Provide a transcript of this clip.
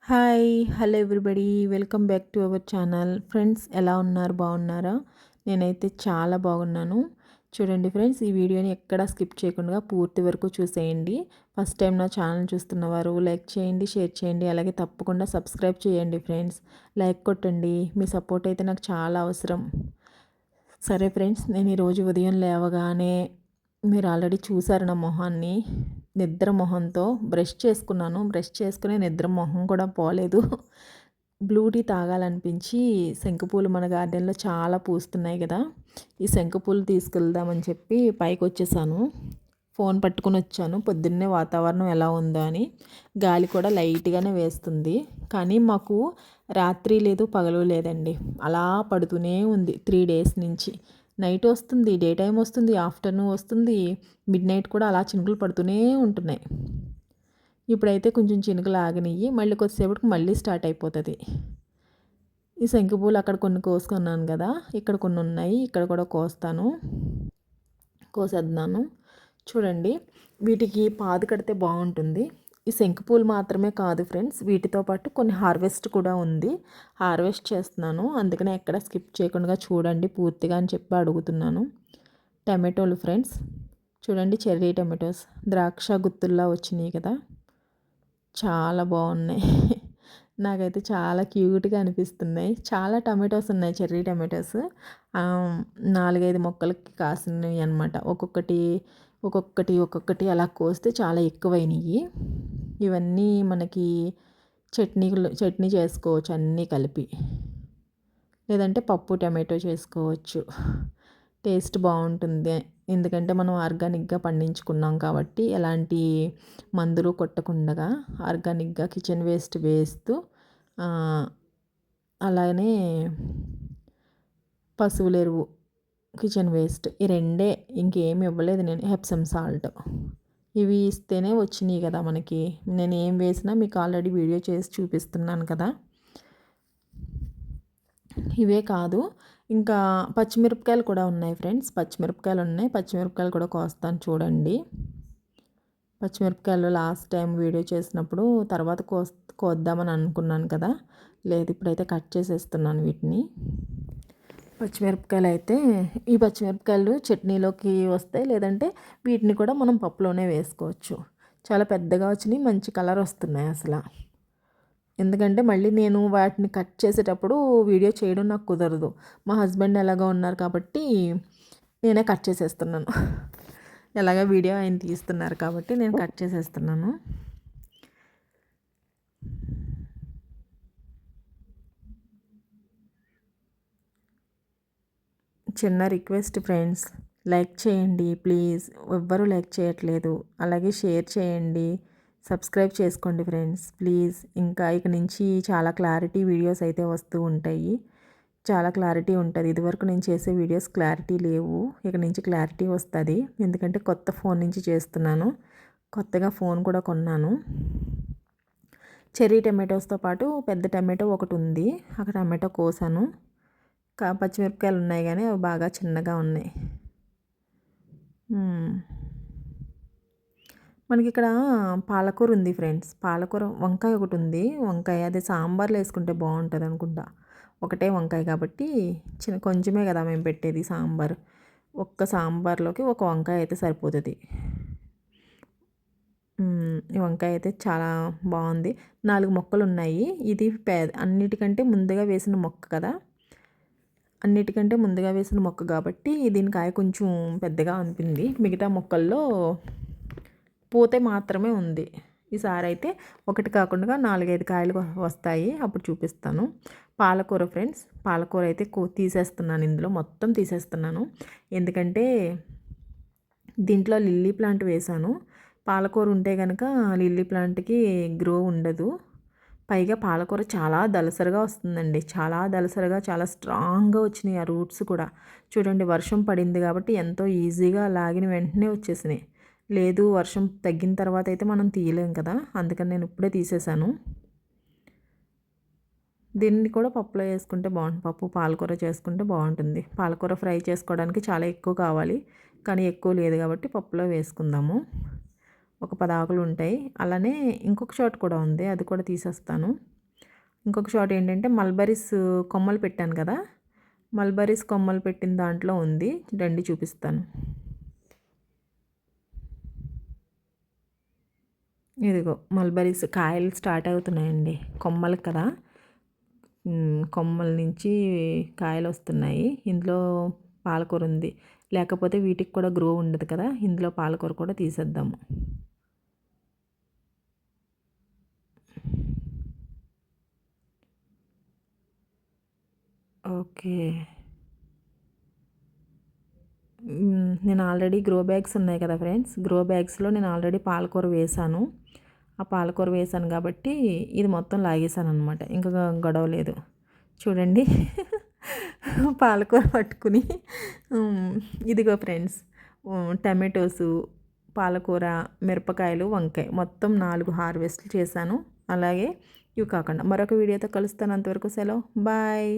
Hi! Hello everybody. Welcome back to our channel. Friends ఎలా ఉన్నారు? బాగున్నారా? నేనైతే చాలా బాగున్నాను. చూడండి ఫ్రెండ్స్, ఈ వీడియోని ఎక్కడా స్కిప్ చేయకుండా పూర్తి వరకు చూసేయండి. ఫస్ట్ టైం నా ఛానల్ చూస్తున్నవారు లైక్ చేయండి, షేర్ చేయండి, అలాగే తప్పకుండా సబ్స్క్రైబ్ చేయండి ఫ్రెండ్స్. లైక్ కొట్టండి. మీ సపోర్ట్ అయితే నాకు చాలా అవసరం. సరే ఫ్రెండ్స్, నేను ఈరోజు ఉదయం లేవగానే మీరు ఆల్రెడీ చూసారు నా మొహాన్ని. నిద్ర మొహంతో బ్రష్ చేసుకున్నాను. బ్రష్ చేసుకుని నిద్ర మొహం కూడా పోలేదు. బ్లూ టీ తాగాలనిపించి శంకుపూలు మన గార్డెన్‌లో చాలా పూస్తున్నాయి కదా! ఈ శంకుపూలు తీసుకెళ్దామని చెప్పి పైకొచ్చేసాను. ఫోన్ పట్టుకొనొచ్చాను. పొద్దున్నే వాతావరణం ఎలా ఉందో అని. గాలి కూడా లైట్‌గానే వేస్తుంది. కానీ మాకు రాత్రి లేదు, పగలు లేదండి. అలా పడుతూనే ఉంది 3 డేస్ నుంచి. నైట్ వస్తుంది, డే టైమ్ వస్తుంది, ఆఫ్టర్‌నూన్ వస్తుంది, మిడ్‌నైట్ కూడా అలా చినుకులు పడుతూనే ఉంటున్నాయి. ఇప్పుడైతే కొంచెం చినుకులు ఆగినియి. మళ్ళీ కొద్దిసేపటికి మళ్ళీ స్టార్ట్ అయిపోతది. ఈ శంకు పూలు అక్కడ కొన్ని కోసుకున్నాను కదా! ఇక్కడ కొన్ని ఉన్నాయి. ఇక్కడ కూడా కోస్తాను. కోసేద్దాను. చూడండి, వీటికి పాదు కడితే బాగుంటుంది. ఈ శంకుపూలు మాత్రమే కాదు ఫ్రెండ్స్, వీటితో పాటు కొన్ని హార్వెస్ట్ కూడా ఉంది. హార్వెస్ట్ చేస్తున్నాను, అందుకనే ఎక్కడ స్కిప్ చేయకుండా చూడండి పూర్తిగా అని చెప్పి అడుగుతున్నాను. టమాటోలు ఫ్రెండ్స్, చూడండి, చెర్రీ టమాటోస్ ద్రాక్ష గుత్తుల్లా వచ్చినాయి కదా, చాలా బాగున్నాయి. నాకైతే చాలా క్యూట్గా అనిపిస్తున్నాయి. చాలా టమాటోస్ ఉన్నాయి, చెర్రీ టమాటోస్. 4-5 మొక్కలకి కాసినవి అనమాట. ఒక్కొక్కటి అలా కోస్తే చాలా ఎక్కువైనవి. ఇవన్నీ మనకి చట్నీ చేసుకోవచ్చు అన్నీ కలిపి, లేదంటే పప్పు టమాటో చేసుకోవచ్చు. టేస్ట్ బాగుంటుంది. ఎందుకంటే మనం ఆర్గానిక్గా పండించుకున్నాం కాబట్టి ఎలాంటి మందులు కొట్టకుండా ఆర్గానిక్గా కిచెన్ వేస్ట్ వేస్తూ అలానే పశువుల ఎరువు, కిచెన్ వేస్ట్, ఈ రెండే, ఇంకేమి ఇవ్వలేదు నేను. హెప్సమ్ సాల్ట్ ఇవి ఇస్తేనే వచ్చినాయి కదా మనకి. నేను ఏం వేసినా మీకు ఆల్రెడీ వీడియో చేసి చూపిస్తున్నాను కదా. ఇవే కాదు, ఇంకా పచ్చిమిరపకాయలు కూడా ఉన్నాయి ఫ్రెండ్స్. పచ్చిమిరపకాయలు కూడా కోస్తాను చూడండి. పచ్చిమిరపకాయలు లాస్ట్ టైం వీడియో చేసినప్పుడు తర్వాత కోద్దామని అనుకున్నాను కదా. లేదు, ఇప్పుడైతే కట్ చేసేస్తున్నాను వీటిని. ఈ పచ్చిమిరపకాయలు చట్నీలోకి వస్తాయి, లేదంటే వీటిని కూడా మనం పప్పులోనే వేసుకోవచ్చు. చాలా పెద్దగా వచ్చినాయి, మంచి కలర్ వస్తున్నాయి అసలు. ఎందుకంటే మళ్ళీ నేను వాటిని కట్ చేసేటప్పుడు వీడియో చేయడం నాకు కుదరదు. మా హస్బెండ్ ఎలాగో ఉన్నారు కాబట్టి నేనే కట్ చేసేస్తున్నాను. ఎలాగ వీడియో ఆయన తీస్తున్నారు కాబట్టి నేను కట్ చేసేస్తున్నాను. చిన్న రిక్వెస్ట్ ఫ్రెండ్స్, లైక్ చేయండి ప్లీజ్. ఎవ్వరూ లైక్ చేయట్లేదు. అలాగే షేర్ చేయండి, సబ్స్క్రైబ్ చేసుకోండి ఫ్రెండ్స్ ప్లీజ్. ఇంకా ఇక నుంచి చాలా క్లారిటీ వీడియోస్ అయితే వస్తూ ఉంటాయి. చాలా క్లారిటీ ఉంటుంది. ఇదివరకు నేను చేసే వీడియోస్ క్లారిటీ లేవు, ఇక నుంచి క్లారిటీ వస్తుంది. ఎందుకంటే కొత్త ఫోన్ నుంచి చేస్తున్నాను. కొత్తగా ఫోన్ కూడా కొన్నాను. చెర్రీ టమాటోస్తో పాటు పెద్ద టమాటో ఒకటి ఉంది, ఆ టమాటో కోసాను. పచ్చిమిరపకాయలు ఉన్నాయి కానీ అవి బాగా చిన్నగా ఉన్నాయి. మనకి ఇక్కడ పాలకూర ఉంది ఫ్రెండ్స్. వంకాయ ఒకటి ఉంది. వంకాయ అదే సాంబార్లో వేసుకుంటే బాగుంటుంది అనుకుంటా. ఒకటే వంకాయ కాబట్టి కొంచెమే కదా మేము పెట్టేది సాంబార్. ఒక్క సాంబార్లోకి ఒక వంకాయ అయితే సరిపోతుంది. ఈ వంకాయ అయితే చాలా బాగుంది. 4 మొక్కలు ఉన్నాయి. ఇది అన్నిటికంటే ముందుగా వేసిన మొక్క కదా. అన్నిటికంటే ముందుగా వేసిన మొక్క కాబట్టి దీని కాయ కొంచెం పెద్దగా అనిపింది. మిగతా మొక్కల్లో పూత మాత్రమే ఉంది. ఈసారి అయితే ఒకటి కాకుండా 4-5 కాయలు వస్తాయి, అప్పుడు చూపిస్తాను. పాలకూర ఫ్రెండ్స్, పాలకూర అయితే తీసేస్తున్నాను, ఇందులో మొత్తం తీసేస్తున్నాను. ఎందుకంటే దీంట్లో లిల్లీ ప్లాంట్ వేశాను. పాలకూర ఉంటే కనుక లిల్లీ ప్లాంట్కి గ్రో ఉండదు. పైగా పాలకూర చాలా దళసరిగా వస్తుందండి, చాలా దళసరిగా, చాలా స్ట్రాంగ్గా వచ్చినాయి ఆ రూట్స్ కూడా. చూడండి, వర్షం పడింది కాబట్టి ఎంతో ఈజీగా లాగిన వెంటనే వచ్చేసినాయి. లేదు, వర్షం తగ్గిన తర్వాత అయితే మనం తీయలేం కదా, అందుకని నేను ఇప్పుడే తీసేసాను. దీన్ని కూడా పప్పులో వేసుకుంటే బాగుంటుంది. పాలకూర చేసుకుంటే బాగుంటుంది. పాలకూర ఫ్రై చేసుకోవడానికి చాలా ఎక్కువ కావాలి, కానీ ఎక్కువ లేదు కాబట్టి పప్పులో వేసుకుందాము. ఒక 10 ఆకులు ఉంటాయి. అలానే ఇంకొక చోట కూడా ఉంది, అది కూడా తీసేస్తాను. ఇంకొక షాట్ ఏంటంటే మల్బరీస్ కొమ్మలు పెట్టాను కదా, మల్బరీస్ కొమ్మలు పెట్టిన దాంట్లో ఉంది, రండి చూపిస్తాను. ఇదిగో మల్బరీస్ కాయలు స్టార్ట్ అవుతున్నాయండి, కొమ్మలు కదా, కొమ్మల నుంచి కాయలు వస్తున్నాయి. ఇందులో పాలకూర ఉంది, లేకపోతే వీటికి కూడా గ్రో ఉండదు కదా, ఇందులో పాలకూర కూడా తీసేద్దాము. ఓకే. నేను ఆల్రెడీ గ్రో బ్యాగ్స్ ఉన్నాయి కదా ఫ్రెండ్స్, గ్రో బ్యాగ్స్లో నేను ఆల్రెడీ పాలకూర వేసాను. ఆ పాలకూర వేసాను కాబట్టి ఇది మొత్తం లాగేసాను అనమాట, ఇంకా గొడవ లేదు. చూడండి పాలకూర పట్టుకుని ఇదిగో ఫ్రెండ్స్, టమాటోసు, పాలకూర, మిరపకాయలు, వంకాయ మొత్తం 4 హార్వెస్ట్లు చేశాను. అలాగే ఇవి కాకుండా మరొక వీడియోతో కలుస్తాను. అంతవరకు సెలవు, బాయ్.